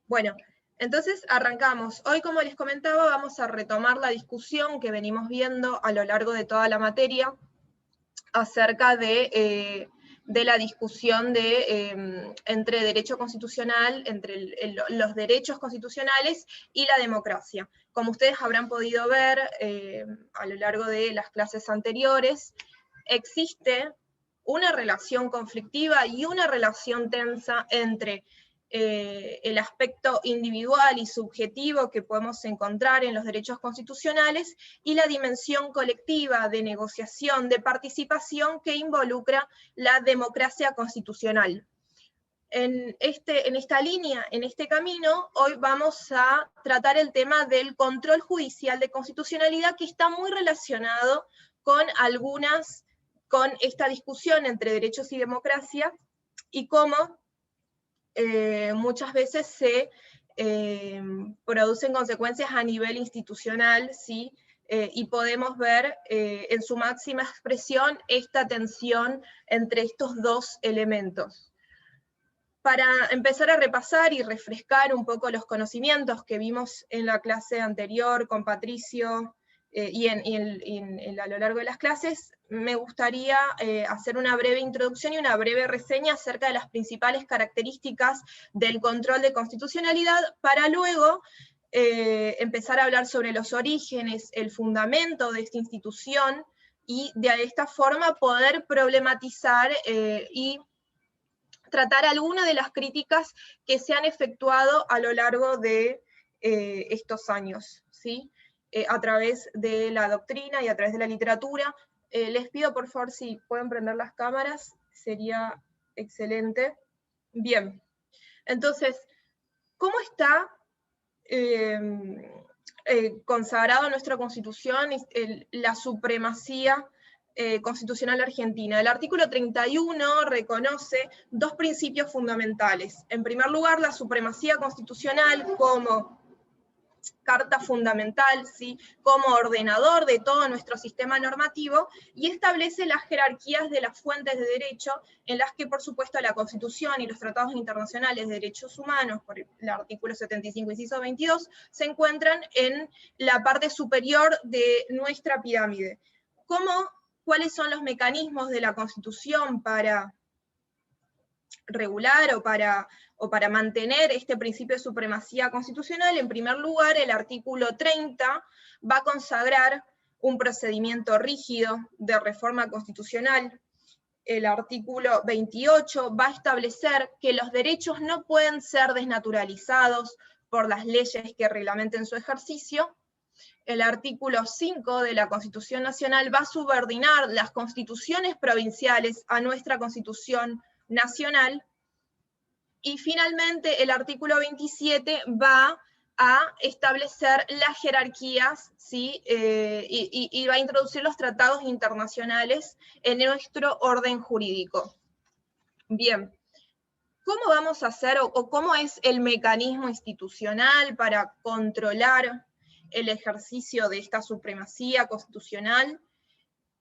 Bueno, entonces arrancamos. Hoy, como les comentaba, vamos a retomar la discusión que venimos viendo a lo largo de toda la materia acerca de la discusión entre derecho constitucional, entre los derechos constitucionales y la democracia. Como ustedes habrán podido ver a lo largo de las clases anteriores, existe una relación conflictiva y una relación tensa entre el aspecto individual y subjetivo que podemos encontrar en los derechos constitucionales y la dimensión colectiva de negociación, de participación que involucra la democracia constitucional. En esta línea, en este camino, hoy vamos a tratar el tema del control judicial de constitucionalidad, que está muy relacionado con esta discusión entre derechos y democracia, y cómo muchas veces se producen consecuencias a nivel institucional, ¿sí? Y podemos ver en su máxima expresión esta tensión entre estos dos elementos. Para empezar a repasar y refrescar un poco los conocimientos que vimos en la clase anterior con Patricio y a lo largo de las clases, me gustaría hacer una breve introducción y una breve reseña acerca de las principales características del control de constitucionalidad, para luego empezar a hablar sobre los orígenes, el fundamento de esta institución, y de esta forma poder problematizar y tratar algunas de las críticas que se han efectuado a lo largo de estos años, ¿sí? A través de la doctrina y a través de la literatura. Les pido por favor si pueden prender las cámaras, sería excelente. Bien, entonces, ¿cómo está consagrado en nuestra Constitución la supremacía constitucional argentina? El artículo 31 reconoce dos principios fundamentales. En primer lugar, la supremacía constitucional como carta fundamental, ¿sí? Como ordenador de todo nuestro sistema normativo, y establece las jerarquías de las fuentes de derecho, en las que, por supuesto, la Constitución y los tratados internacionales de derechos humanos, por el artículo 75, inciso 22, se encuentran en la parte superior de nuestra pirámide. ¿Cuáles son los mecanismos de la Constitución para regular o para mantener este principio de supremacía constitucional? En primer lugar, el artículo 30 va a consagrar un procedimiento rígido de reforma constitucional. El artículo 28 va a establecer que los derechos no pueden ser desnaturalizados por las leyes que reglamenten su ejercicio. El artículo 5 de la Constitución Nacional va a subordinar las constituciones provinciales a nuestra Constitución Nacional. Y finalmente el artículo 27 va a establecer las jerarquías, ¿sí? Y va a introducir los tratados internacionales en nuestro orden jurídico. Bien, ¿cómo vamos a hacer o cómo es el mecanismo institucional para controlar el ejercicio de esta supremacía constitucional?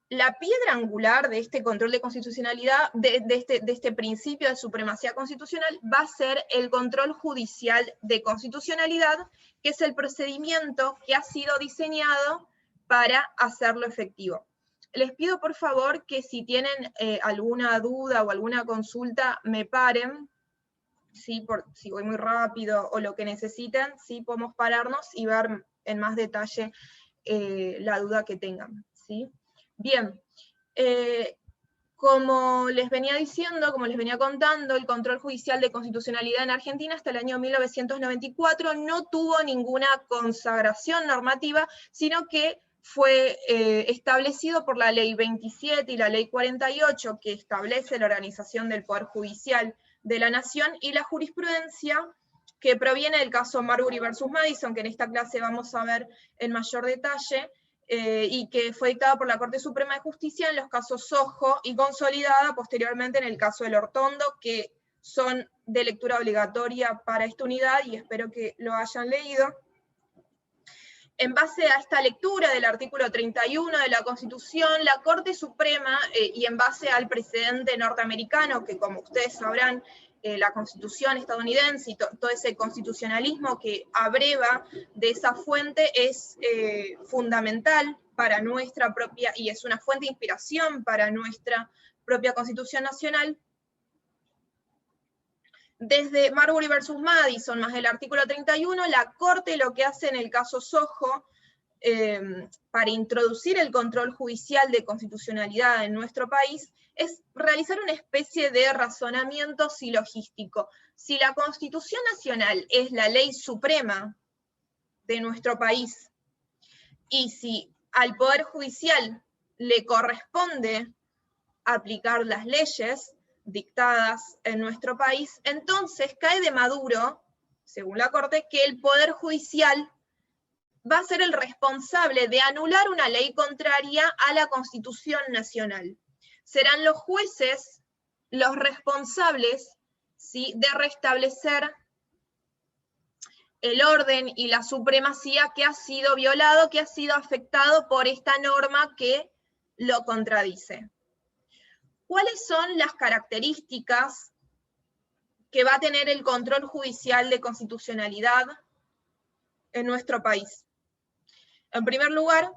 La piedra angular de este control de constitucionalidad, de este principio de supremacía constitucional, va a ser el control judicial de constitucionalidad, que es el procedimiento que ha sido diseñado para hacerlo efectivo. Les pido por favor que si tienen alguna duda o alguna consulta, me paren, ¿sí? Si voy muy rápido o lo que necesiten, ¿sí? Podemos pararnos y ver en más detalle la duda que tengan, ¿sí? Bien, como les venía diciendo, como les venía contando, el control judicial de constitucionalidad en Argentina hasta el año 1994 no tuvo ninguna consagración normativa, sino que fue establecido por la Ley 27 y la Ley 48, que establece la organización del Poder Judicial de la Nación, y la jurisprudencia que proviene del caso Marbury versus Madison, que en esta clase vamos a ver en mayor detalle, y que fue dictada por la Corte Suprema de Justicia en los casos Sojo y consolidada posteriormente en el caso del Ortondo, que son de lectura obligatoria para esta unidad y espero que lo hayan leído. En base a esta lectura del artículo 31 de la Constitución, la Corte Suprema, y en base al precedente norteamericano, que como ustedes sabrán, la Constitución estadounidense y todo ese constitucionalismo que abreva de esa fuente es fundamental para nuestra propia, y es una fuente de inspiración para nuestra propia Constitución Nacional. Desde Marbury versus Madison, más el artículo 31, la Corte lo que hace en el caso Sojo, para introducir el control judicial de constitucionalidad en nuestro país, es realizar una especie de razonamiento silogístico. Si la Constitución Nacional es la ley suprema de nuestro país, y si al Poder Judicial le corresponde aplicar las leyes dictadas en nuestro país, entonces cae de maduro, según la Corte, que el Poder Judicial va a ser el responsable de anular una ley contraria a la Constitución Nacional. Serán los jueces los responsables, ¿sí?, de restablecer el orden y la supremacía que ha sido violado, que ha sido afectado por esta norma que lo contradice. ¿Cuáles son las características que va a tener el control judicial de constitucionalidad en nuestro país? En primer lugar,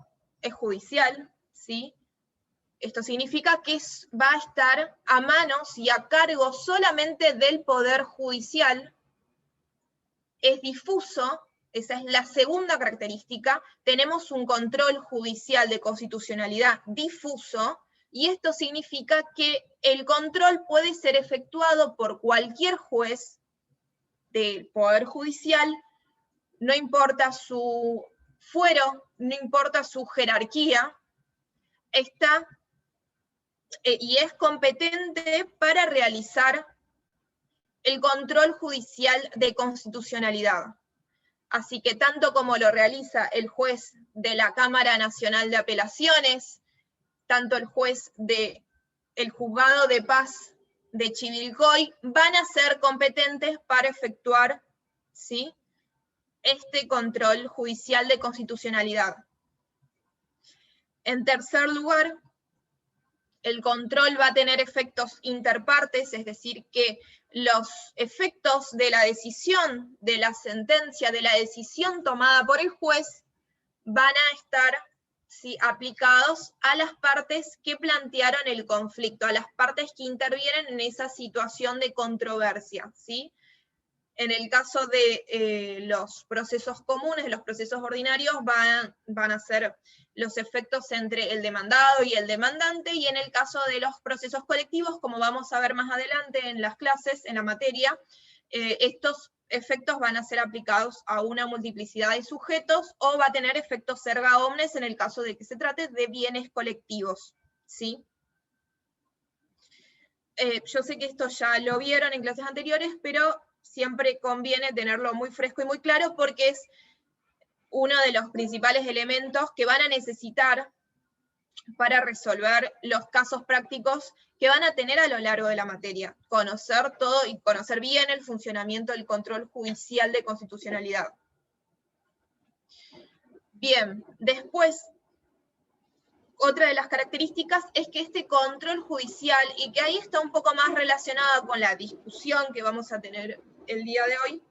es judicial, ¿sí? Esto significa que va a estar a manos y a cargo solamente del Poder Judicial. Es difuso, esa es la segunda característica. Tenemos un control judicial de constitucionalidad difuso, y esto significa que el control puede ser efectuado por cualquier juez del Poder Judicial, no importa su fuero, no importa su jerarquía, está y es competente para realizar el control judicial de constitucionalidad. Así que tanto como lo realiza el juez de la Cámara Nacional de Apelaciones, tanto el juez del Juzgado de Paz de Chivilcoy, van a ser competentes para efectuar, ¿sí?, este control judicial de constitucionalidad. En tercer lugar, el control va a tener efectos interpartes, es decir, que los efectos de la decisión, de la sentencia, de la decisión tomada por el juez, van a estar, ¿sí?, aplicados a las partes que plantearon el conflicto, a las partes que intervienen en esa situación de controversia, ¿sí? En el caso de los procesos comunes, los procesos ordinarios, van a ser los efectos entre el demandado y el demandante, y en el caso de los procesos colectivos, como vamos a ver más adelante en las clases, en la materia, estos efectos van a ser aplicados a una multiplicidad de sujetos, o va a tener efectos erga omnes en el caso de que se trate de bienes colectivos, ¿sí? Yo sé que esto ya lo vieron en clases anteriores, pero siempre conviene tenerlo muy fresco y muy claro, porque es uno de los principales elementos que van a necesitar para resolver los casos prácticos que van a tener a lo largo de la materia. Conocer todo y conocer bien el funcionamiento del control judicial de constitucionalidad. Bien, después, otra de las características es que este control judicial, y que ahí está un poco más relacionado con la discusión que vamos a tener el día de hoy,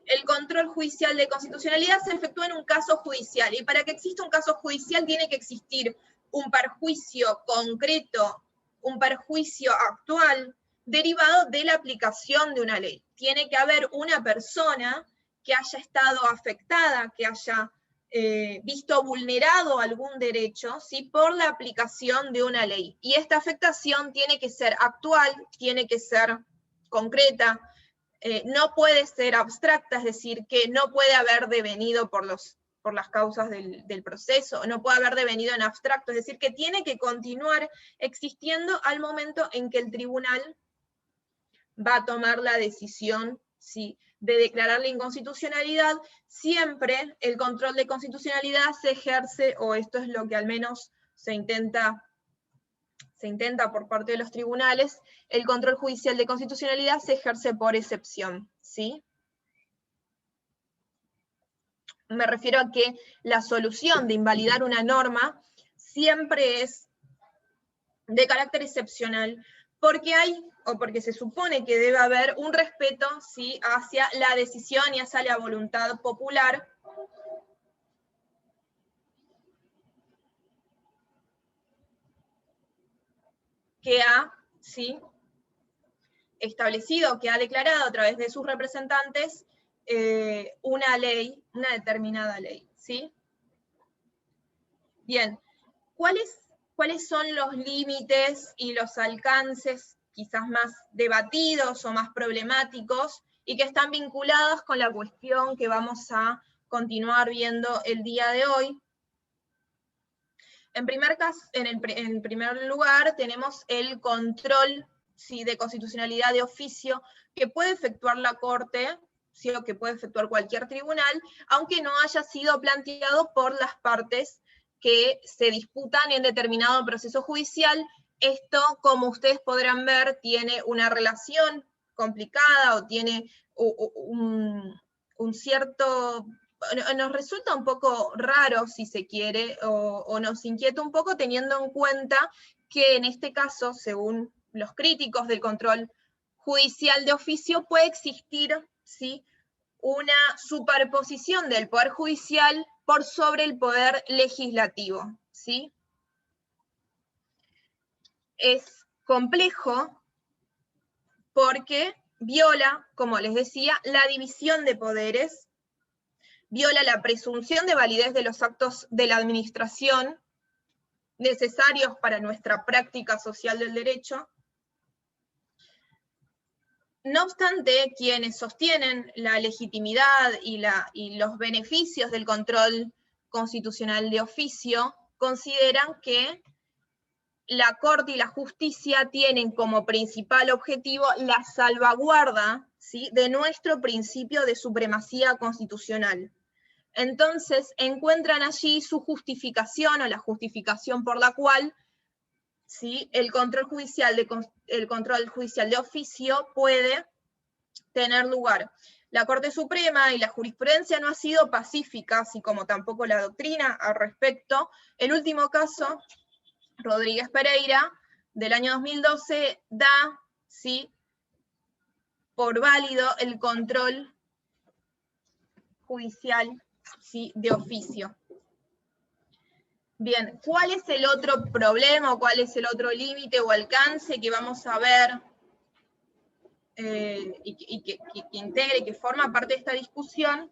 el control judicial de constitucionalidad se efectúa en un caso judicial, y para que exista un caso judicial tiene que existir un perjuicio concreto, un perjuicio actual, derivado de la aplicación de una ley. Tiene que haber una persona que haya estado afectada, que haya visto vulnerado algún derecho, ¿sí?, por la aplicación de una ley. Y esta afectación tiene que ser actual, tiene que ser concreta, no puede ser abstracta, es decir, que no puede haber devenido por las causas del proceso, no puede haber devenido en abstracto, es decir, que tiene que continuar existiendo al momento en que el tribunal va a tomar la decisión, ¿sí?, de declarar la inconstitucionalidad. Siempre el control de constitucionalidad se ejerce, o esto es lo que al menos se intenta por parte de los tribunales, el control judicial de constitucionalidad se ejerce por excepción, ¿sí? Me refiero a que la solución de invalidar una norma siempre es de carácter excepcional, porque porque se supone que debe haber un respeto, ¿sí?, hacia la decisión y hacia la voluntad popular, que ha, ¿sí?, establecido, que ha declarado a través de sus representantes una ley, una determinada ley, ¿sí? Bien, ¿cuáles son los límites y los alcances quizás más debatidos o más problemáticos y que están vinculados con la cuestión que vamos a continuar viendo el día de hoy? En primer lugar, tenemos el control, ¿sí?, de constitucionalidad de oficio que puede efectuar la Corte, ¿sí?, o que puede efectuar cualquier tribunal, aunque no haya sido planteado por las partes que se disputan en determinado proceso judicial. Esto, como ustedes podrán ver, tiene una relación complicada o tiene un cierto... Nos resulta un poco raro, si se quiere, o nos inquieta un poco, teniendo en cuenta que en este caso, según los críticos del control judicial de oficio, puede existir, ¿sí?, una superposición del Poder Judicial por sobre el Poder Legislativo, ¿sí? Es complejo porque viola, como les decía, la división de poderes, viola la presunción de validez de los actos de la administración necesarios para nuestra práctica social del derecho. No obstante, quienes sostienen la legitimidad y los beneficios del control constitucional de oficio consideran que la Corte y la justicia tienen como principal objetivo la salvaguarda, ¿sí?, de nuestro principio de supremacía constitucional. Entonces encuentran allí su justificación o la justificación por la cual, ¿sí?, el control judicial de oficio puede tener lugar. La Corte Suprema y la jurisprudencia no ha sido pacífica, así como tampoco la doctrina al respecto. El último caso, Rodríguez Pereira, del año 2012, da, ¿sí?, por válido el control judicial, ¿sí?, de oficio. Bien, ¿cuál es el otro problema o cuál es el otro límite o alcance que vamos a ver y que integre, que forma parte de esta discusión?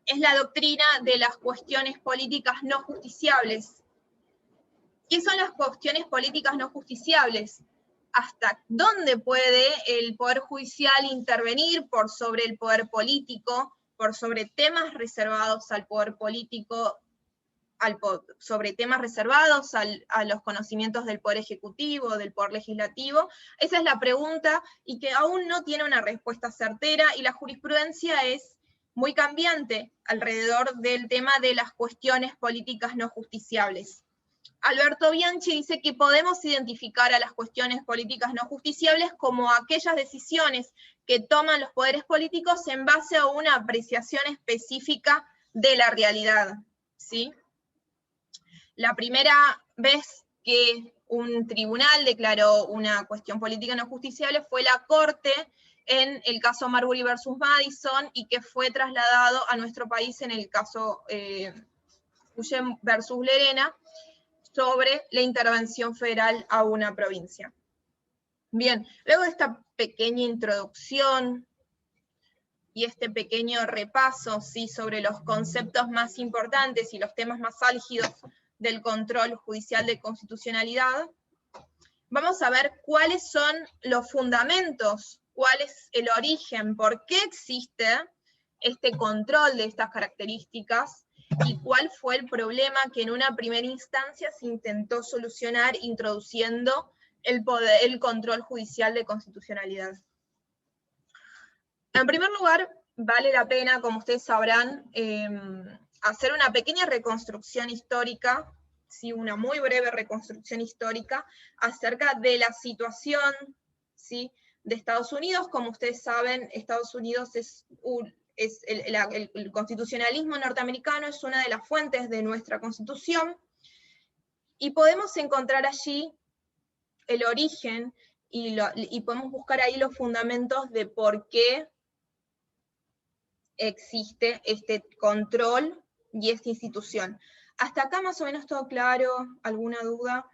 Es la doctrina de las cuestiones políticas no justiciables. ¿Qué son las cuestiones políticas no justiciables? ¿Hasta dónde puede el Poder Judicial intervenir por sobre el poder político, por sobre temas reservados al poder político, sobre temas reservados a los conocimientos del Poder Ejecutivo, del Poder Legislativo? Esa es la pregunta, y que aún no tiene una respuesta certera, y la jurisprudencia es muy cambiante alrededor del tema de las cuestiones políticas no justiciables. Alberto Bianchi dice que podemos identificar a las cuestiones políticas no justiciables como aquellas decisiones que toman los poderes políticos en base a una apreciación específica de la realidad, ¿sí? La primera vez que un tribunal declaró una cuestión política no justiciable fue la Corte en el caso Marbury versus Madison, y que fue trasladado a nuestro país en el caso Puyem versus Lerena, sobre la intervención federal a una provincia. Bien, luego de esta pequeña introducción y este pequeño repaso, ¿sí?, sobre los conceptos más importantes y los temas más álgidos del control judicial de constitucionalidad, vamos a ver cuáles son los fundamentos, cuál es el origen, por qué existe este control de estas características, y cuál fue el problema que en una primera instancia se intentó solucionar introduciendo el control judicial de constitucionalidad. En primer lugar, vale la pena, como ustedes sabrán, hacer una pequeña reconstrucción histórica, ¿sí?, una muy breve reconstrucción histórica acerca de la situación, ¿sí?, de Estados Unidos. Como ustedes saben, Estados Unidos el constitucionalismo norteamericano es una de las fuentes de nuestra Constitución, y podemos encontrar allí el origen y podemos buscar ahí los fundamentos de por qué existe este control y esta institución. ¿Hasta acá más o menos todo claro? ¿Alguna duda?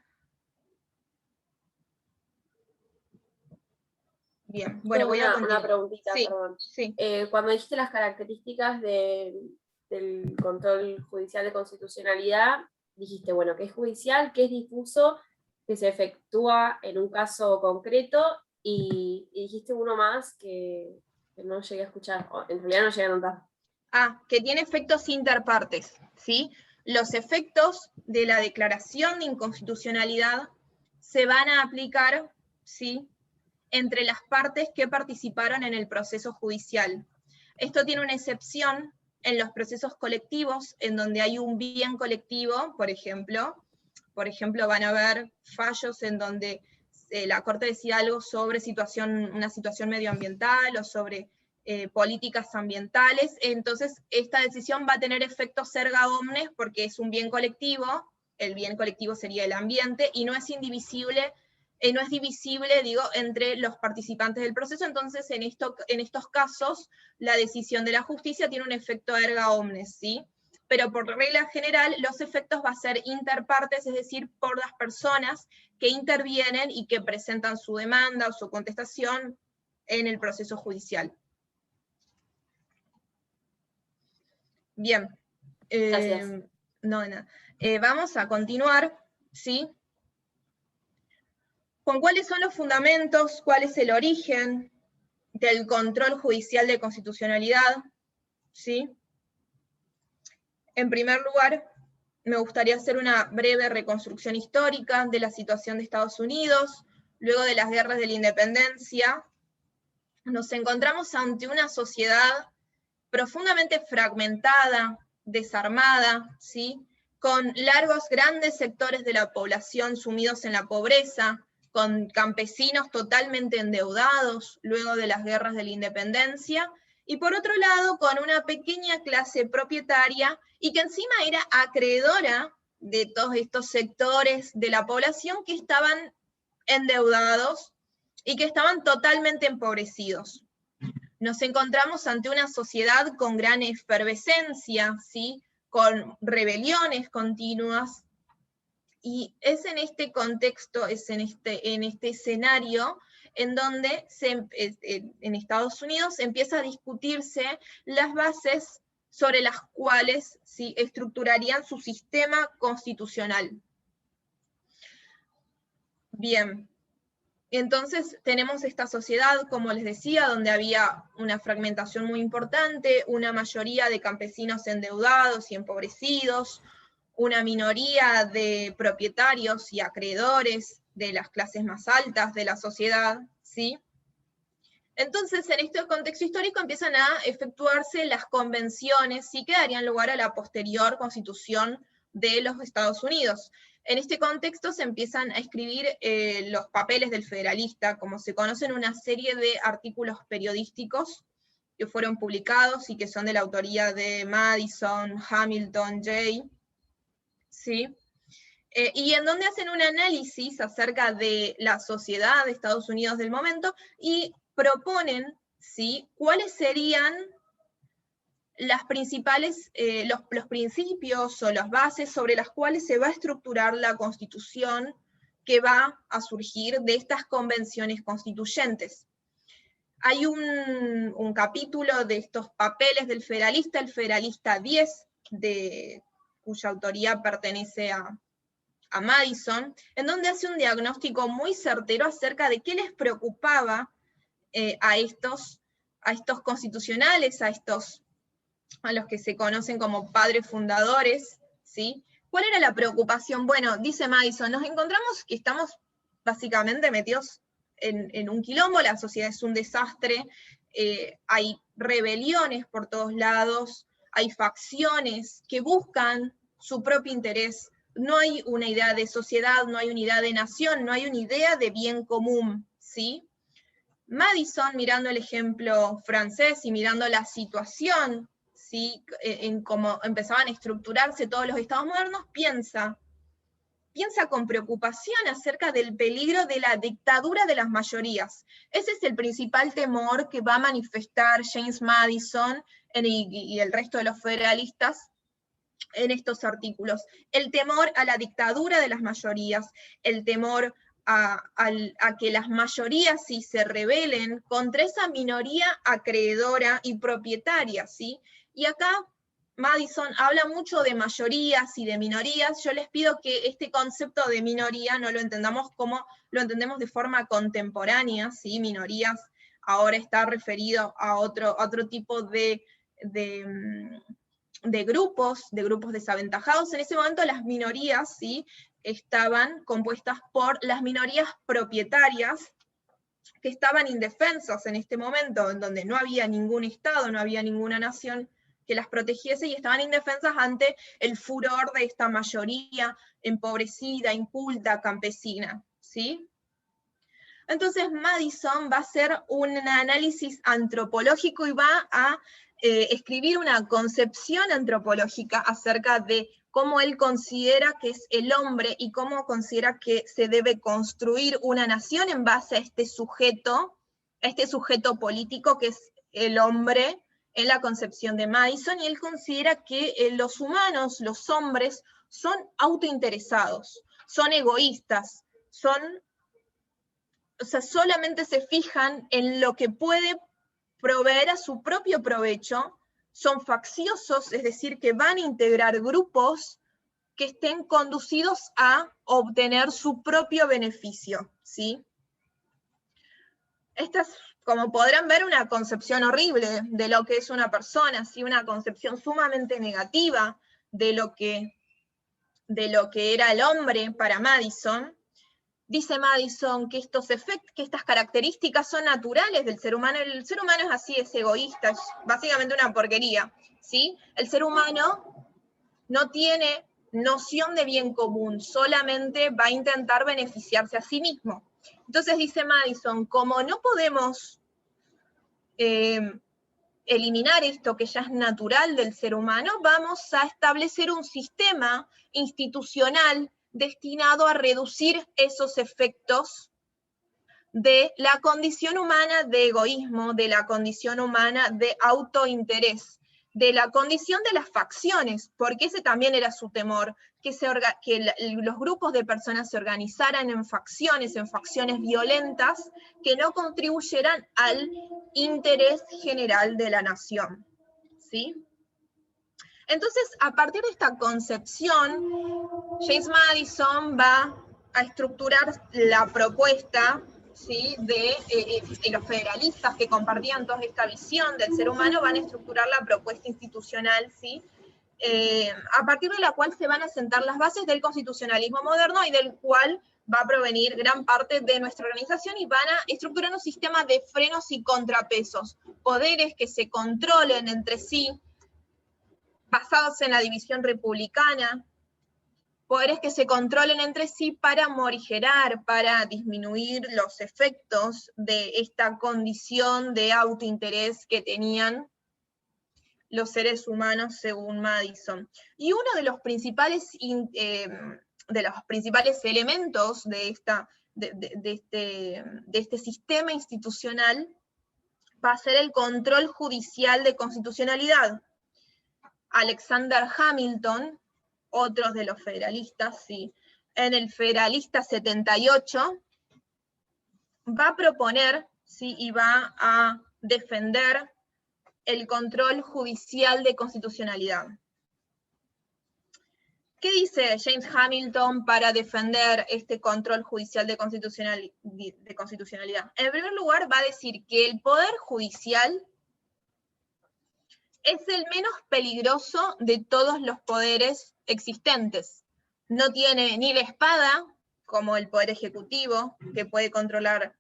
Bien, bueno, voy a continuar. Una preguntita, sí, perdón. Sí. Cuando dijiste las características del control judicial de constitucionalidad, dijiste, bueno, que es judicial, que es difuso, que se efectúa en un caso concreto, y dijiste uno más que no llegué a escuchar, o en realidad no llegué a notar. Que tiene efectos interpartes, ¿sí? Los efectos de la declaración de inconstitucionalidad se van a aplicar, ¿sí?, entre las partes que participaron en el proceso judicial. Esto tiene una excepción en los procesos colectivos, en donde hay un bien colectivo, por ejemplo, van a haber fallos en donde la Corte decide algo sobre una situación medioambiental o sobre políticas ambientales, entonces esta decisión va a tener efectos erga omnes porque es un bien colectivo, el bien colectivo sería el ambiente, y no es indivisible, no es divisible, digo, entre los participantes del proceso, entonces en estos casos la decisión de la justicia tiene un efecto erga omnes, ¿sí? Pero por regla general los efectos van a ser interpartes, es decir, por las personas que intervienen y que presentan su demanda o su contestación en el proceso judicial. Bien. Gracias. No, de nada. Vamos a continuar, ¿sí?, con cuáles son los fundamentos, cuál es el origen del control judicial de constitucionalidad, ¿sí? En primer lugar, me gustaría hacer una breve reconstrucción histórica de la situación de Estados Unidos. Luego de las guerras de la independencia, nos encontramos ante una sociedad profundamente fragmentada, desarmada, ¿sí?, con grandes sectores de la población sumidos en la pobreza, con campesinos totalmente endeudados luego de las guerras de la independencia, y por otro lado con una pequeña clase propietaria y que encima era acreedora de todos estos sectores de la población que estaban endeudados y que estaban totalmente empobrecidos. Nos encontramos ante una sociedad con gran efervescencia, ¿sí?, con rebeliones continuas, y es en este contexto, es en este escenario en donde en Estados Unidos empieza a discutirse las bases sobre las cuales, ¿sí?, estructurarían su sistema constitucional. Bien, entonces tenemos esta sociedad, como les decía, donde había una fragmentación muy importante, una mayoría de campesinos endeudados y empobrecidos, una minoría de propietarios y acreedores de las clases más altas de la sociedad, ¿sí? Entonces, en este contexto histórico empiezan a efectuarse las convenciones, ¿sí?, que darían lugar a la posterior constitución de los Estados Unidos. En este contexto se empiezan a escribir los papeles del federalista, como se conocen, una serie de artículos periodísticos que fueron publicados y que son de la autoría de Madison, Hamilton, Jay, ¿sí? Y en donde hacen un análisis acerca de la sociedad de Estados Unidos del momento y proponen, ¿sí?, cuáles serían las principales, los principios o las bases sobre las cuales se va a estructurar la constitución que va a surgir de estas convenciones constituyentes. Hay un capítulo de estos papeles del federalista, el Federalista 10, cuya autoría pertenece a Madison, en donde hace un diagnóstico muy certero acerca de qué les preocupaba a estos constitucionales, a los que se conocen como padres fundadores, ¿sí? ¿Cuál era la preocupación? Bueno, dice Madison, nos encontramos que estamos básicamente metidos en un quilombo, la sociedad es un desastre, hay rebeliones por todos lados, hay facciones que buscan su propio interés, no hay una idea de sociedad, no hay una idea de nación, no hay una idea de bien común, ¿sí? Madison, mirando el ejemplo francés y mirando la situación, ¿sí?, en cómo empezaban a estructurarse todos los estados modernos, piensa piensa con preocupación acerca del peligro de la dictadura de las mayorías. Ese es el principal temor que va a manifestar James Madison y el resto de los federalistas en estos artículos. El temor a la dictadura de las mayorías, el temor a que las mayorías sí se rebelen contra esa minoría acreedora y propietaria, ¿sí? Y acá Madison habla mucho de mayorías y de minorías. Yo les pido que este concepto de minoría no lo entendamos como lo entendemos de forma contemporánea, ¿sí? Minorías ahora está referido a otro tipo de grupos desaventajados. En ese momento las minorías, ¿sí?, estaban compuestas por las minorías propietarias, que estaban indefensas en este momento, en donde no había ningún Estado, no había ninguna nación que las protegiese, y estaban indefensas ante el furor de esta mayoría empobrecida, inculta, campesina, ¿sí? Entonces Madison va a hacer un análisis antropológico y va a escribir una concepción antropológica acerca de cómo él considera que es el hombre y cómo considera que se debe construir una nación en base a este sujeto político que es el hombre en la concepción de Madison, y él considera que los humanos, los hombres, son autointeresados, son egoístas, solamente se fijan en lo que puede proveer a su propio provecho, son facciosos, es decir, que van a integrar grupos que estén conducidos a obtener su propio beneficio, ¿sí? Esta es, como podrán ver, una concepción horrible de lo que es una persona, ¿sí? Una concepción sumamente negativa de lo que era el hombre para Madison. Dice Madison que que estas características son naturales del ser humano. El ser humano es así, es egoísta, es básicamente una porquería, ¿sí? El ser humano no tiene noción de bien común, solamente va a intentar beneficiarse a sí mismo. Entonces dice Madison, como no podemos eliminar esto que ya es natural del ser humano, vamos a establecer un sistema institucional destinado a reducir esos efectos de la condición humana de egoísmo, de la condición humana de autointerés, de la condición de las facciones, porque ese también era su temor, que los grupos de personas se organizaran en facciones violentas, que no contribuyeran al interés general de la nación, ¿sí? Entonces, a partir de esta concepción, James Madison va a estructurar la propuesta, ¿sí?, de los federalistas que compartían toda esta visión del ser humano, van a estructurar la propuesta institucional, ¿sí?, a partir de la cual se van a sentar las bases del constitucionalismo moderno y del cual va a provenir gran parte de nuestra organización, y van a estructurar un sistema de frenos y contrapesos, poderes que se controlen entre sí, basados en la división republicana, poderes que se controlen entre sí para morigerar, para disminuir los efectos de esta condición de autointerés que tenían los seres humanos según Madison. Y uno de los principales, elementos de este sistema institucional va a ser el control judicial de constitucionalidad. Alexander Hamilton, otros de los federalistas, ¿sí?, en el Federalista 78, va a proponer, ¿sí?, y va a defender el control judicial de constitucionalidad. ¿Qué dice James Hamilton para defender este control judicial de constitucionalidad? En primer lugar, va a decir que el poder judicial es el menos peligroso de todos los poderes existentes. No tiene ni la espada, como el poder ejecutivo, que puede controlar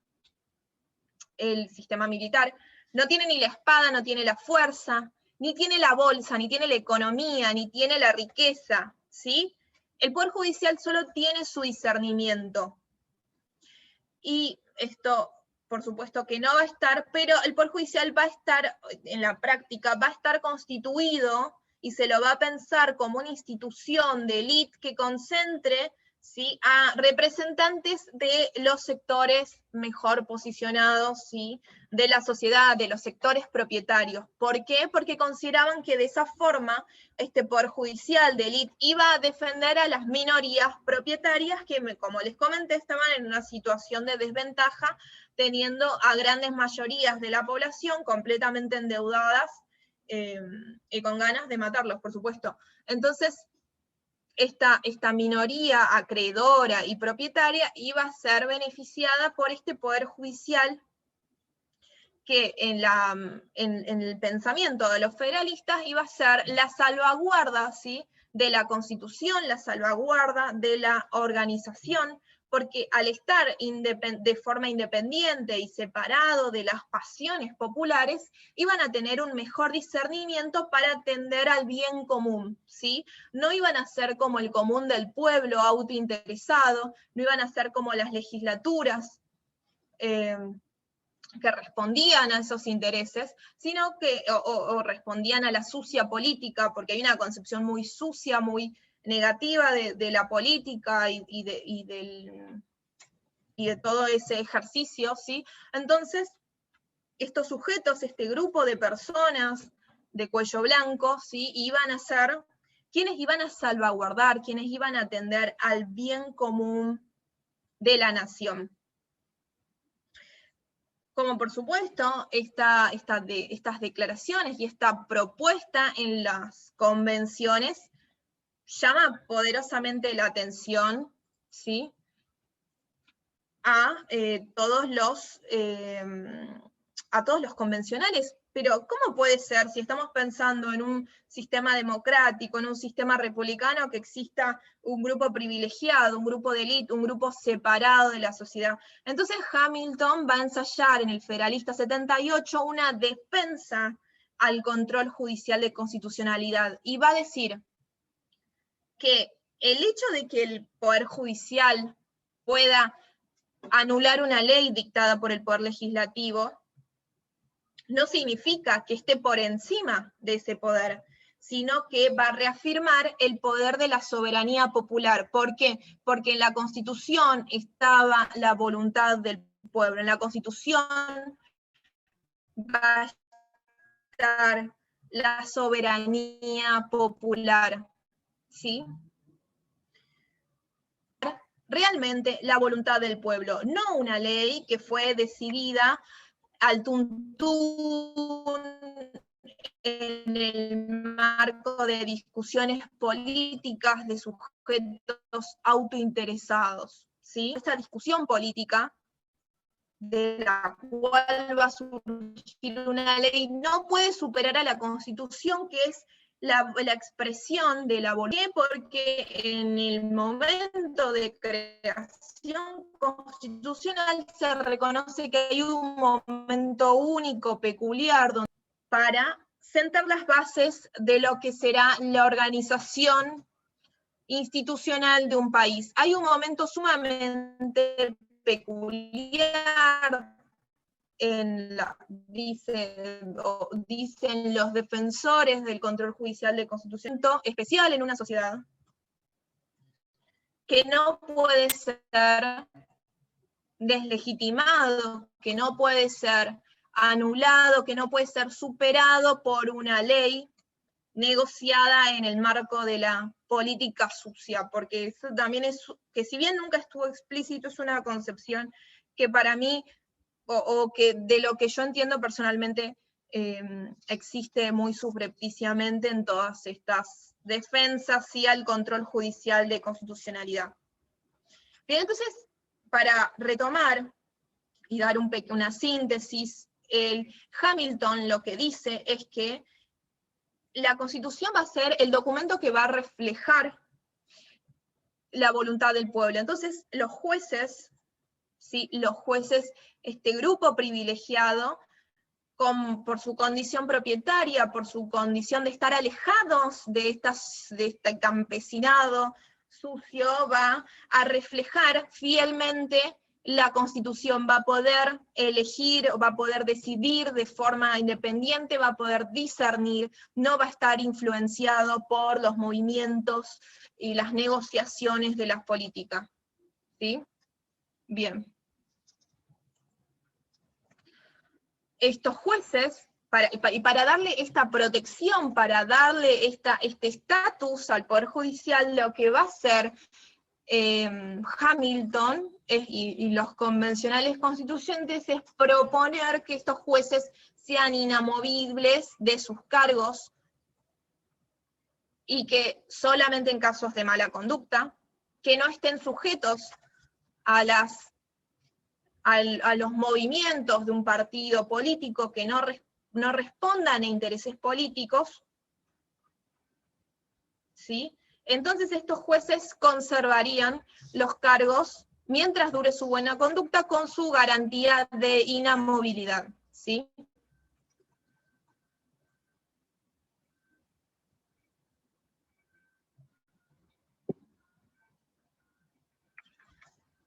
el sistema militar, no tiene ni la espada, no tiene la fuerza, ni tiene la bolsa, ni tiene la economía, ni tiene la riqueza, ¿sí? El poder judicial solo tiene su discernimiento. Y esto, por supuesto que no va a estar, pero el Poder Judicial va a estar, en la práctica, va a estar constituido y se lo va a pensar como una institución de élite que concentre ¿sí?, a representantes de los sectores mejor posicionados, ¿sí?, de la sociedad, de los sectores propietarios. ¿Por qué? Porque consideraban que de esa forma este Poder Judicial de élite iba a defender a las minorías propietarias que, como les comenté, estaban en una situación de desventaja, teniendo a grandes mayorías de la población completamente endeudadas y con ganas de matarlos, por supuesto. Entonces, esta minoría acreedora y propietaria iba a ser beneficiada por este Poder Judicial que en el pensamiento de los federalistas iba a ser la salvaguarda, ¿sí?, de la Constitución, la salvaguarda de la organización, porque al estar de forma independiente y separado de las pasiones populares, iban a tener un mejor discernimiento para atender al bien común, ¿sí? No iban a ser como el común del pueblo autointeresado, no iban a ser como las legislaturas que respondían a esos intereses, sino que o respondían a la sucia política, porque hay una concepción muy sucia, muy negativa de la política y de todo ese ejercicio, ¿sí? Entonces, estos sujetos, este grupo de personas de cuello blanco, ¿sí?, iban a ser quienes iban a salvaguardar, quienes iban a atender al bien común de la nación. Como por supuesto, estas declaraciones y esta propuesta en las convenciones llama poderosamente la atención, ¿sí?, a todos los convencionales. Pero ¿cómo puede ser, si estamos pensando en un sistema democrático, en un sistema republicano, que exista un grupo privilegiado, un grupo de élite, un grupo separado de la sociedad? Entonces Hamilton va a ensayar en el Federalista 78 una defensa al control judicial de constitucionalidad, y va a decir que el hecho de que el Poder Judicial pueda anular una ley dictada por el Poder Legislativo no significa que esté por encima de ese poder, sino que va a reafirmar el poder de la soberanía popular. ¿Por qué? Porque en la Constitución estaba la voluntad del pueblo, en la Constitución va a estar la soberanía popular, ¿sí? Realmente la voluntad del pueblo, no una ley que fue decidida al tuntún en el marco de discusiones políticas de sujetos autointeresados, ¿sí? Esta discusión política de la cual va a surgir una ley no puede superar a la Constitución, que es la expresión de la voluntad, porque en el momento de creación constitucional se reconoce que hay un momento único, peculiar, para sentar las bases de lo que será la organización institucional de un país. Hay un momento sumamente peculiar, dicen los defensores del control judicial de constitución, especial en una sociedad, que no puede ser deslegitimado, que no puede ser anulado, que no puede ser superado por una ley negociada en el marco de la política sucia, porque eso también es, que si bien nunca estuvo explícito, es una concepción que para mí, o que de lo que yo entiendo personalmente, existe muy subrepticiamente en todas estas defensas y al control judicial de constitucionalidad. Bien, entonces, para retomar y dar una síntesis, Hamilton lo que dice es que la Constitución va a ser el documento que va a reflejar la voluntad del pueblo. Entonces, los jueces, ¿sí?, este grupo privilegiado, por su condición propietaria, por su condición de estar alejados de este campesinado sucio, va a reflejar fielmente la Constitución va a poder elegir, va a poder decidir de forma independiente, va a poder discernir, no va a estar influenciado por los movimientos y las negociaciones de las políticas. ¿Sí? Bien. Estos jueces, para darle esta protección, para darle este estatus al Poder Judicial, lo que va a hacer Hamilton y los convencionales constituyentes es proponer que estos jueces sean inamovibles de sus cargos y que solamente en casos de mala conducta, que no estén sujetos a los movimientos de un partido político, que no respondan a intereses políticos, ¿sí? Entonces estos jueces conservarían los cargos mientras dure su buena conducta con su garantía de inamovilidad, ¿sí?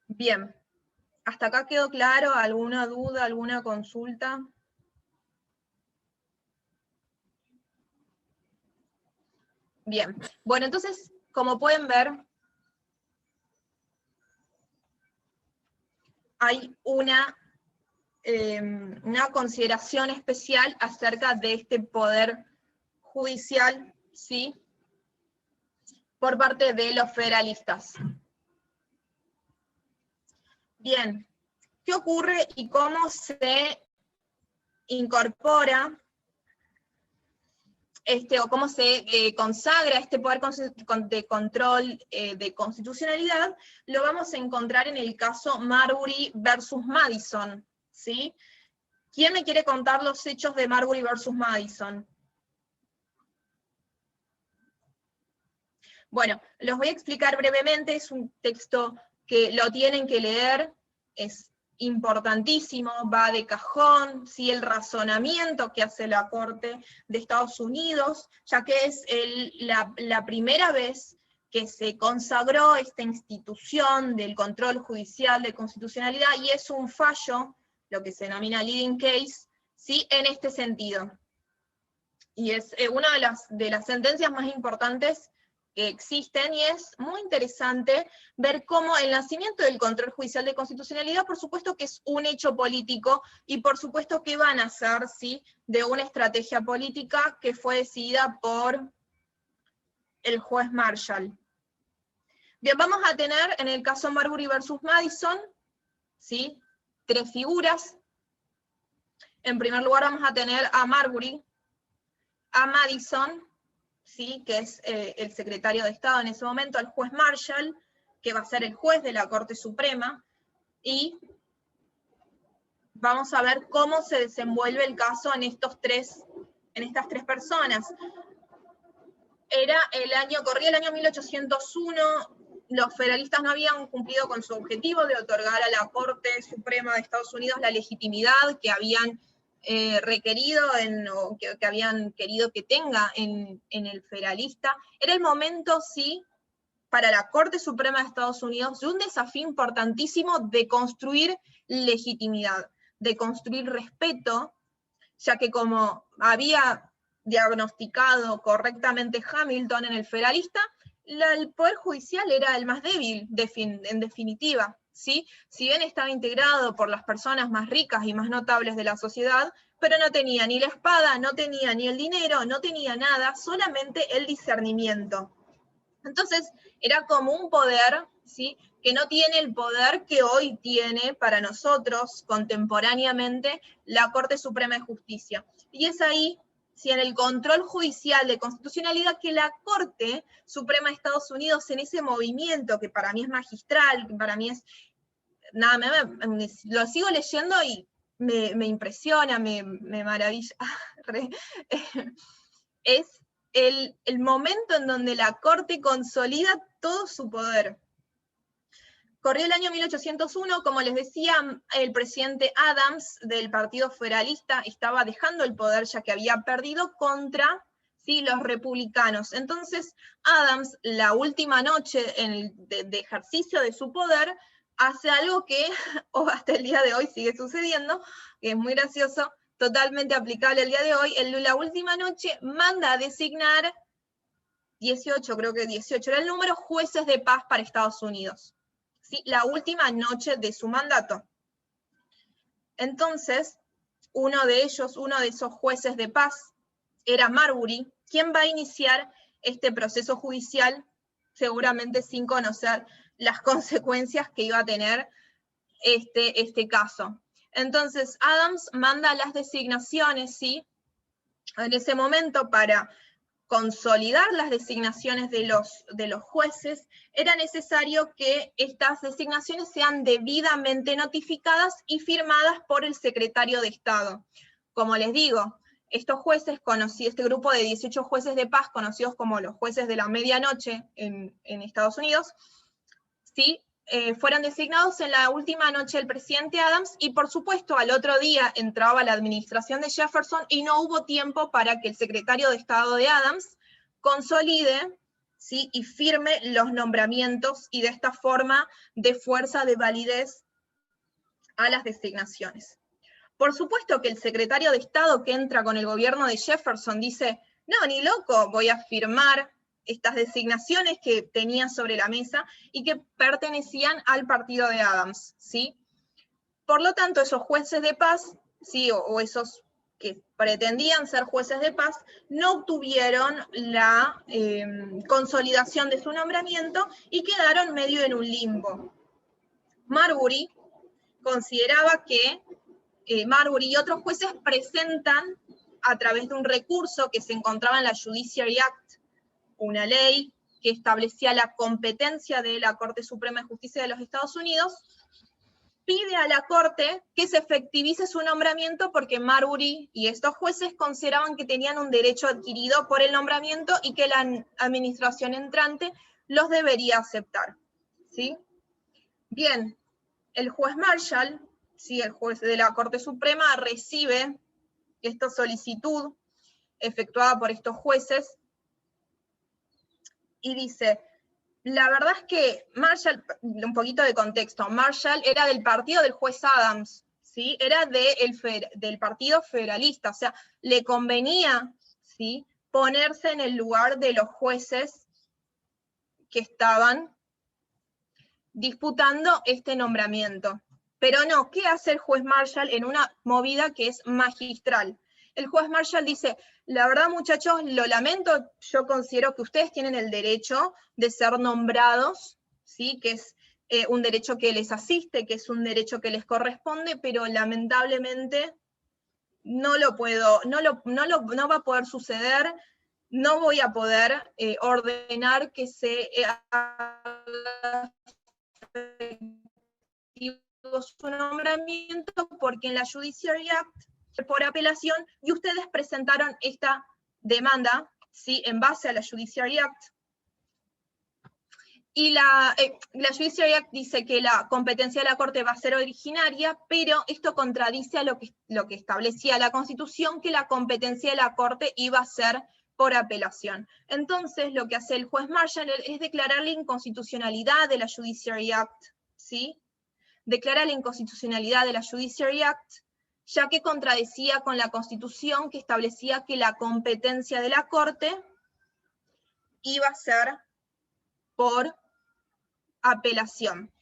Bien, ¿hasta acá quedó claro? ¿Alguna duda, alguna consulta? Bien, bueno, entonces, como pueden ver, hay una consideración especial acerca de este poder judicial, ¿sí?, por parte de los federalistas. Bien, ¿qué ocurre y cómo se incorpora o cómo se consagra este poder de control de constitucionalidad? Lo vamos a encontrar en el caso Marbury versus Madison, ¿sí? ¿Quién me quiere contar los hechos de Marbury versus Madison? Bueno, los voy a explicar brevemente, es un texto que lo tienen que leer, es importantísimo, va de cajón, ¿sí?, el razonamiento que hace la Corte de Estados Unidos, ya que es la primera vez que se consagró esta institución del control judicial de constitucionalidad, y es un fallo, lo que se denomina leading case, ¿sí?, en este sentido. Y es una de las sentencias más importantes que existen, y es muy interesante ver cómo el nacimiento del control judicial de constitucionalidad, por supuesto que es un hecho político, y por supuesto que va a nacer, ¿sí?, de una estrategia política que fue decidida por el juez Marshall. Bien, vamos a tener en el caso Marbury versus Madison, ¿sí?, tres figuras. En primer lugar vamos a tener a Marbury, a Madison, ¿sí?, que es el secretario de Estado en ese momento, al juez Marshall, que va a ser el juez de la Corte Suprema, y vamos a ver cómo se desenvuelve el caso en estas tres personas. Corría el año 1801, los federalistas no habían cumplido con su objetivo de otorgar a la Corte Suprema de Estados Unidos la legitimidad que habían requerido, o que habían querido que tenga en el federalista. Era el momento, sí, para la Corte Suprema de Estados Unidos, de un desafío importantísimo de construir legitimidad, de construir respeto, ya que como había diagnosticado correctamente Hamilton en el federalista, el Poder Judicial era el más débil, en definitiva, ¿sí? Si bien estaba integrado por las personas más ricas y más notables de la sociedad, pero no tenía ni la espada, no tenía ni el dinero, no tenía nada, solamente el discernimiento. Entonces, era como un poder, ¿sí?, que no tiene el poder que hoy tiene para nosotros, contemporáneamente, la Corte Suprema de Justicia. Y es ahí, ¿sí?, en el control judicial de constitucionalidad, que la Corte Suprema de Estados Unidos, en ese movimiento que para mí es magistral, que para mí es, nada, lo sigo leyendo y me impresiona, me maravilla, es el momento en donde la Corte consolida todo su poder. Corrió el año 1801, como les decía, el presidente Adams del Partido Federalista estaba dejando el poder, ya que había perdido contra, ¿sí?, los republicanos. Entonces, Adams, la última noche de ejercicio de su poder, hace algo que hasta el día de hoy sigue sucediendo, que es muy gracioso, totalmente aplicable al día de hoy. En la última noche manda a designar 18, creo que 18 era el número, jueces de paz para Estados Unidos. ¿Sí? La última noche de su mandato. Entonces, uno de esos jueces de paz, era Marbury, quien va a iniciar este proceso judicial, seguramente sin conocer las consecuencias que iba a tener este caso. Entonces, Adams manda las designaciones, ¿sí? En ese momento, para consolidar las designaciones de los jueces, era necesario que estas designaciones sean debidamente notificadas y firmadas por el secretario de Estado. Como les digo, estos jueces, este grupo de 18 jueces de paz, conocidos como los jueces de la medianoche en Estados Unidos, ¿sí? Fueron designados en la última noche del presidente Adams, y por supuesto al otro día entraba la administración de Jefferson y no hubo tiempo para que el secretario de Estado de Adams consolide, ¿sí? Y firme los nombramientos, y de esta forma de fuerza de validez a las designaciones. Por supuesto que el secretario de Estado que entra con el gobierno de Jefferson dice, no, ni loco, voy a firmar estas designaciones que tenía sobre la mesa y que pertenecían al partido de Adams, ¿sí? Por lo tanto, esos jueces de paz, ¿sí? o esos que pretendían ser jueces de paz, no obtuvieron la consolidación de su nombramiento y quedaron medio en un limbo. Marbury consideraba que Marbury y otros jueces presentan, a través de un recurso que se encontraba en la Judiciary Act, una ley que establecía la competencia de la Corte Suprema de Justicia de los Estados Unidos, pide a la Corte que se efectivice su nombramiento porque Marbury y estos jueces consideraban que tenían un derecho adquirido por el nombramiento y que la administración entrante los debería aceptar, ¿sí? Bien, el juez Marshall, ¿sí? El juez de la Corte Suprema, recibe esta solicitud efectuada por estos jueces y dice, la verdad es que Marshall, un poquito de contexto, Marshall era del partido del juez Adams, ¿sí? Era del partido federalista, o sea, le convenía, ¿sí? Ponerse en el lugar de los jueces que estaban disputando este nombramiento. Pero no, ¿qué hace el juez Marshall en una movida que es magistral? El juez Marshall dice, la verdad muchachos, lo lamento, yo considero que ustedes tienen el derecho de ser nombrados, ¿sí? Que es un derecho que les asiste, que es un derecho que les corresponde, pero lamentablemente no va a poder suceder, no voy a poder ordenar que se haga su nombramiento porque en la Judiciary Act por apelación, y ustedes presentaron esta demanda, ¿sí? En base a la Judiciary Act, y la Judiciary Act dice que la competencia de la Corte va a ser originaria, pero esto contradice a lo que establecía la Constitución, que la competencia de la Corte iba a ser por apelación. Entonces, lo que hace el juez Marshall es declarar la inconstitucionalidad de la Judiciary Act, ¿sí? Declara la inconstitucionalidad de la Judiciary Act, ya que contradecía con la Constitución, que establecía que la competencia de la Corte iba a ser por apelación.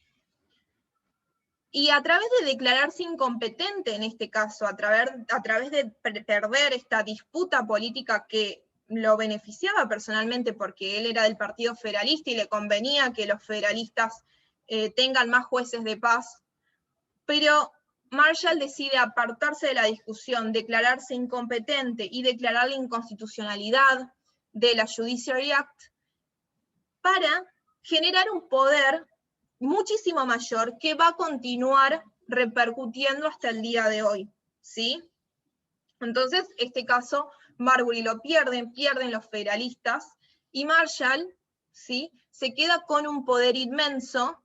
Y a través de declararse incompetente en este caso, a través de perder esta disputa política que lo beneficiaba personalmente porque él era del Partido Federalista y le convenía que los federalistas tengan más jueces de paz, pero Marshall decide apartarse de la discusión, declararse incompetente y declarar la inconstitucionalidad de la Judiciary Act para generar un poder muchísimo mayor que va a continuar repercutiendo hasta el día de hoy, ¿sí? Entonces, este caso, Marbury lo pierden los federalistas, y Marshall, ¿sí? Se queda con un poder inmenso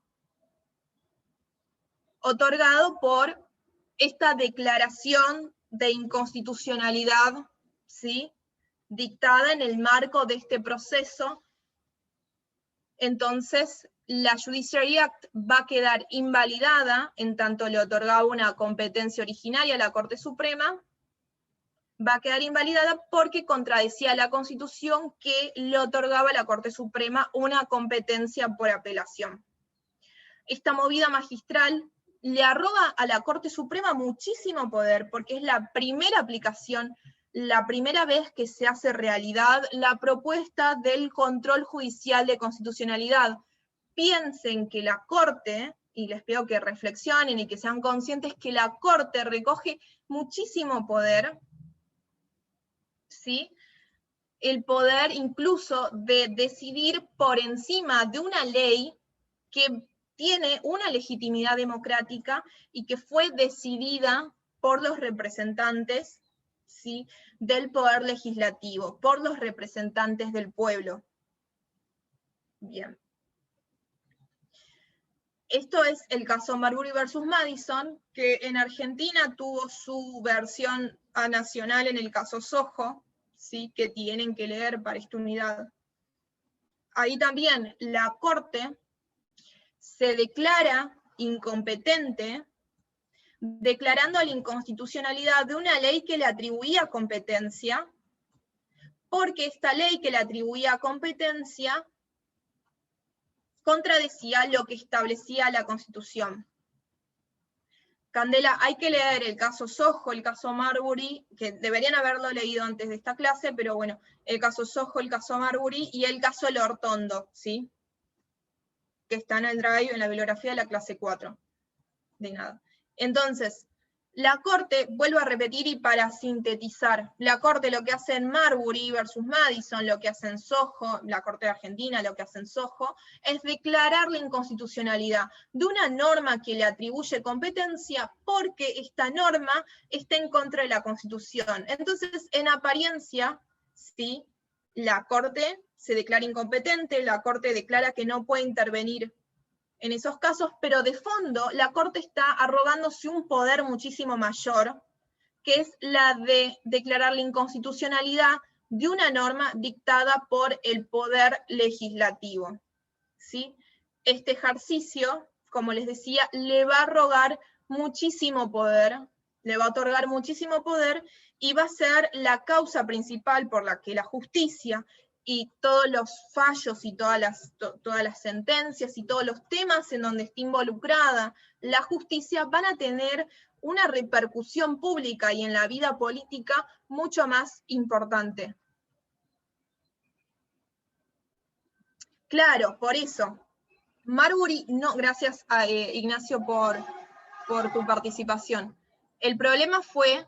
otorgado por esta declaración de inconstitucionalidad, ¿sí? Dictada en el marco de este proceso. Entonces, la Judiciary Act va a quedar invalidada en tanto le otorgaba una competencia originaria a la Corte Suprema, va a quedar invalidada porque contradecía la Constitución que le otorgaba a la Corte Suprema una competencia por apelación. Esta movida magistral le arroga a la Corte Suprema muchísimo poder, porque es la primera aplicación, la primera vez que se hace realidad la propuesta del control judicial de constitucionalidad. Piensen que la Corte, y les pido que reflexionen y que sean conscientes que la Corte recoge muchísimo poder, ¿sí? El poder incluso de decidir por encima de una ley que tiene una legitimidad democrática y que fue decidida por los representantes, ¿sí?, del poder legislativo, por los representantes del pueblo. Bien. Esto es el caso Marbury versus Madison, que en Argentina tuvo su versión nacional en el caso Sojo, ¿sí?, que tienen que leer para esta unidad. Ahí también la Corte se declara incompetente, declarando la inconstitucionalidad de una ley que le atribuía competencia, porque esta ley que le atribuía competencia contradecía lo que establecía la Constitución. Candela, hay que leer el caso Sojo, el caso Marbury, que deberían haberlo leído antes de esta clase, pero bueno, el caso Sojo, el caso Marbury y el caso Lortondo, ¿sí?, que está en el drive, en la bibliografía de la clase 4. De nada. Entonces, la Corte, vuelvo a repetir y para sintetizar, la Corte lo que hace en Marbury versus Madison, lo que hace en Sojo, la Corte de Argentina lo que hace en Sojo, es declarar la inconstitucionalidad de una norma que le atribuye competencia porque esta norma está en contra de la Constitución. Entonces, en apariencia, ¿sí?, la Corte se declara incompetente, la Corte declara que no puede intervenir en esos casos, pero de fondo la Corte está arrogándose un poder muchísimo mayor, que es la de declarar la inconstitucionalidad de una norma dictada por el poder legislativo, ¿sí? Este ejercicio, como les decía, le va a arrogar muchísimo poder, le va a otorgar muchísimo poder, y va a ser la causa principal por la que la justicia y todos los fallos y todas las sentencias y todos los temas en donde está involucrada la justicia van a tener una repercusión pública y en la vida política mucho más importante. Claro, por eso. Marbury, no, gracias a Ignacio por tu participación. El problema fue,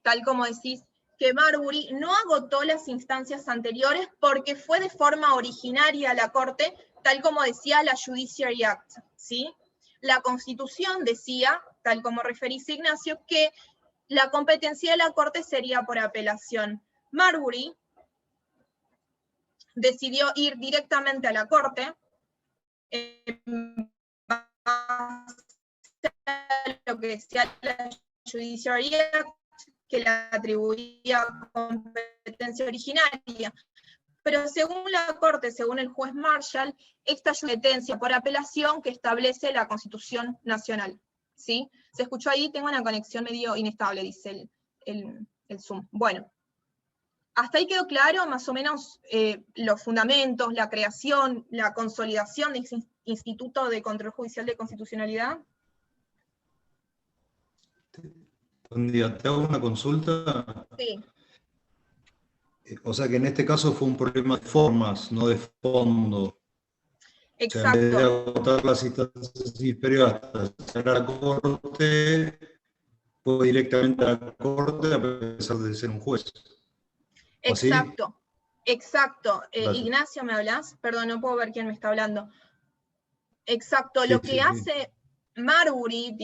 tal como decís, que Marbury no agotó las instancias anteriores porque fue de forma originaria la Corte, tal como decía la Judiciary Act, ¿sí? La Constitución decía, tal como referís Ignacio, que la competencia de la Corte sería por apelación. Marbury decidió ir directamente a la Corte, lo que decía la Judiciary Act, que le atribuía competencia originaria. Pero según la Corte, según el juez Marshall, esta competencia por apelación que establece la Constitución Nacional, ¿sí? ¿Se escuchó ahí? Tengo una conexión medio inestable, dice el Zoom. Bueno, hasta ahí quedó claro más o menos los fundamentos, la creación, la consolidación de ese Instituto de Control Judicial de Constitucionalidad. Buen día, te hago una consulta. Sí. O sea que en este caso fue un problema de formas, no de fondo. Exacto. O sea, en vez de agotar las instancias inferiores hasta la Corte, fue directamente a la Corte a pesar de ser un juez. Exacto, exacto. Ignacio, ¿me hablas? Perdón, no puedo ver quién me está hablando. Exacto, sí, lo que hace Marbury,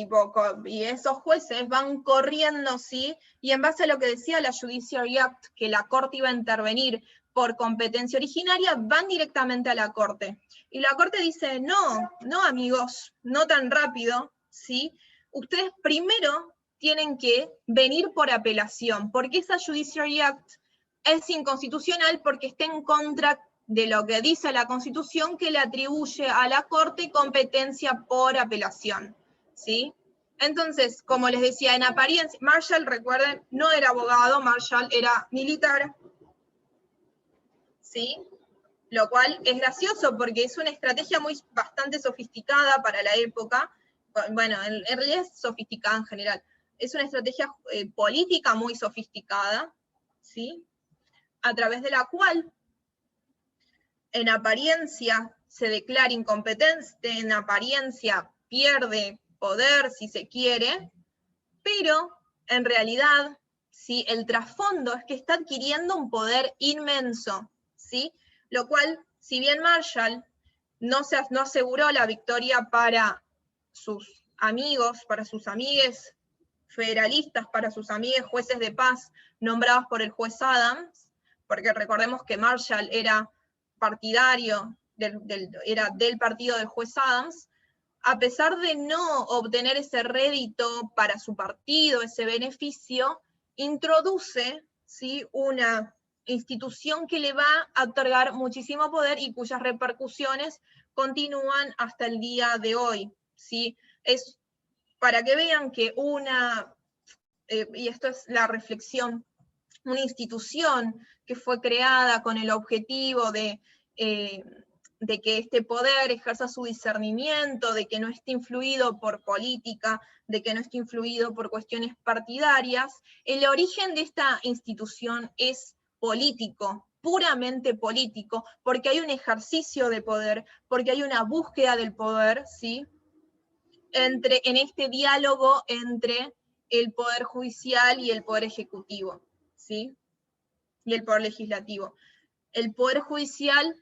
y esos jueces van corriendo, ¿sí? Y en base a lo que decía la Judiciary Act, que la Corte iba a intervenir por competencia originaria, van directamente a la Corte. Y la Corte dice, no amigos, no tan rápido, ¿sí? Ustedes primero tienen que venir por apelación, porque esa Judiciary Act es inconstitucional porque está en contra de lo que dice la Constitución, que le atribuye a la Corte competencia por apelación, ¿sí? Entonces, como les decía, en apariencia, Marshall, recuerden, no era abogado, Marshall era militar, ¿sí? Lo cual es gracioso porque es una estrategia bastante sofisticada para la época. Bueno, en realidad es sofisticada en general. Es una estrategia política muy sofisticada, ¿sí? A través de la cual, en apariencia, se declara incompetente, en apariencia pierde poder, si se quiere, pero en realidad, ¿sí?, el trasfondo es que está adquiriendo un poder inmenso, ¿sí? Lo cual, si bien Marshall no aseguró la victoria para sus amigos, para sus amigues federalistas, para sus amigues jueces de paz nombrados por el juez Adams, porque recordemos que Marshall era partidario, era del partido del juez Adams, a pesar de no obtener ese rédito para su partido, ese beneficio, introduce, ¿sí?, una institución que le va a otorgar muchísimo poder y cuyas repercusiones continúan hasta el día de hoy, ¿sí? Es para que vean que y esto es la reflexión, una institución que fue creada con el objetivo de que este poder ejerza su discernimiento, de que no esté influido por política, de que no esté influido por cuestiones partidarias, el origen de esta institución es político, puramente político, porque hay un ejercicio de poder, porque hay una búsqueda del poder, ¿sí?, en este diálogo entre el poder judicial y el poder ejecutivo, ¿sí?, y el poder legislativo. El poder judicial,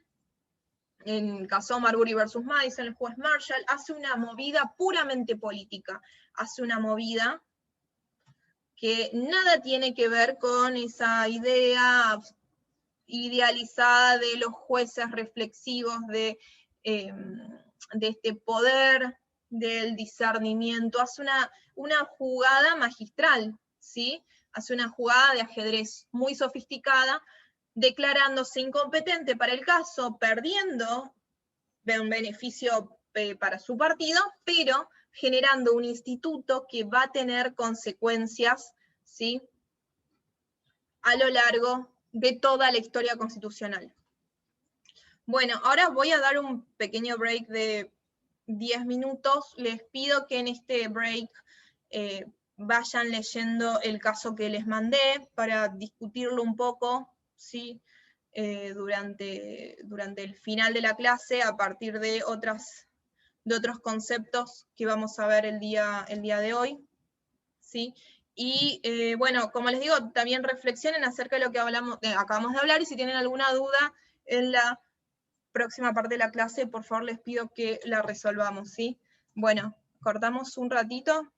en el caso Marbury versus Madison, el juez Marshall hace una movida puramente política, hace una movida que nada tiene que ver con esa idea idealizada de los jueces reflexivos de este poder del discernimiento. Hace una jugada magistral, ¿sí? Hace una jugada de ajedrez muy sofisticada, declarándose incompetente para el caso, perdiendo un beneficio para su partido, pero generando un instituto que va a tener consecuencias, ¿sí?, a lo largo de toda la historia constitucional. Bueno, ahora voy a dar un pequeño break de 10 minutos. Les pido que en este break vayan leyendo el caso que les mandé para discutirlo un poco, ¿sí?, durante el final de la clase, a partir de otros conceptos que vamos a ver el día de hoy, ¿sí? Y bueno, como les digo, también reflexionen acerca de lo que acabamos de hablar, y si tienen alguna duda en la próxima parte de la clase, por favor les pido que la resolvamos, ¿sí? Bueno, cortamos un ratito.